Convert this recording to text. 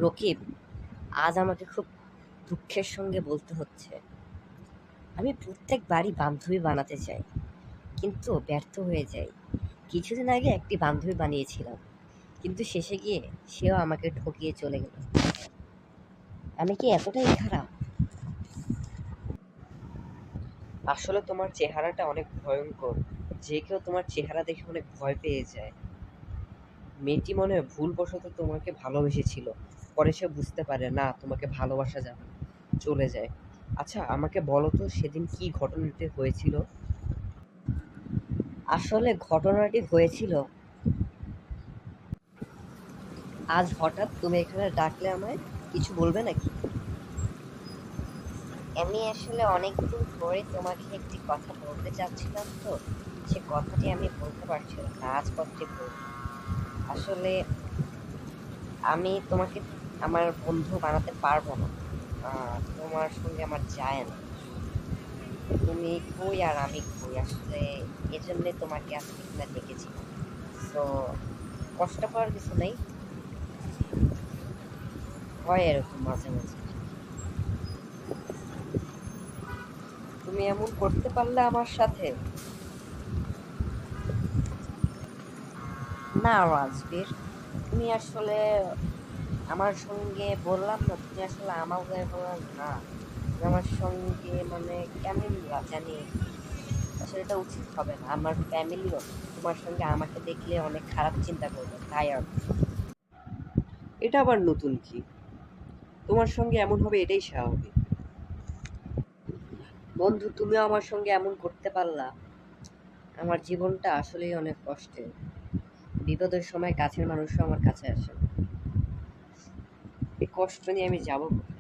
রকিব, আজ আমাকে খুব দুঃখের সঙ্গে বলতে হচ্ছে, আমি প্রত্যেকবারই বান্ধবী বানাতে চাই, কিন্তু ব্যর্থ হয়ে যাই। কিছুদিন আগে একটি বান্ধবী বানিয়েছিলাম, কিন্তু শেষে গিয়ে সেও আমাকে ঠকিয়ে চলে গেল। আমি কি এতটাই খারাপ? আসলে তোমার চেহারাটা অনেক ভয়ঙ্কর। যে কেউ তোমার চেহারা দেখে অনেক ভয় পেয়ে যায়। মেয়েটি মনে হয় ভুলবশত তোমাকে ভালোবেসেছিল, পরে সে বুঝতে পারে না তোমাকে ভালোবাসা যাবে না, চলে যায়। আচ্ছা, আমাকে বলো তো সেদিন কি ঘটনাটি হয়েছিল? আসলে ঘটনাটি হয়েছিল, আজ হঠাৎ তুমি এখানে ডাকলে আমায়, কিছু বলবে নাকি? আমি আসলে অনেকদিন ধরে তোমাকে একটি কথা বলতে চাচ্ছিলাম, তো সে কথাটি আমি বলতে পারছিলাম না, আজ কথাটি বলবো। আসলে আমি তোমাকে আমার বন্ধু বানাতে পারবো না। তোমার সঙ্গে আমার যায় না। তুমি কই আর আমি কই, আসলে এজন্যই তোমাকে আজকে এখানে ডেকেছিলাম। তো কষ্ট পাওয়ার কিছু নেই, হয় এরকম মাঝে মাঝে। তুমি এমন করতে পারলে আমার সাথে? না রাজবীর, তুমি আসলে আমার সঙ্গে বললাম না, তুমি আসলে আমাকে বললাম না, তুমি আমার সঙ্গে মানে কেমন জানি, আসলে এটা উচিত হবে না। আমার ফ্যামিলিও তোমার সঙ্গে আমাকে দেখলে অনেক খারাপ চিন্তা করবে, তাই আর কি। এটা আবার নতুন কি? তোমার সঙ্গে এমন হবে এটাই স্বাভাবিক। বন্ধু, তুমিও আমার সঙ্গে এমন করতে পারলা? আমার জীবনটা আসলেই অনেক কষ্টের। বিপদের সময় কাছের মানুষও আমার কাছে আসে না। এই কষ্ট নিয়ে আমি যাবো কোথায়?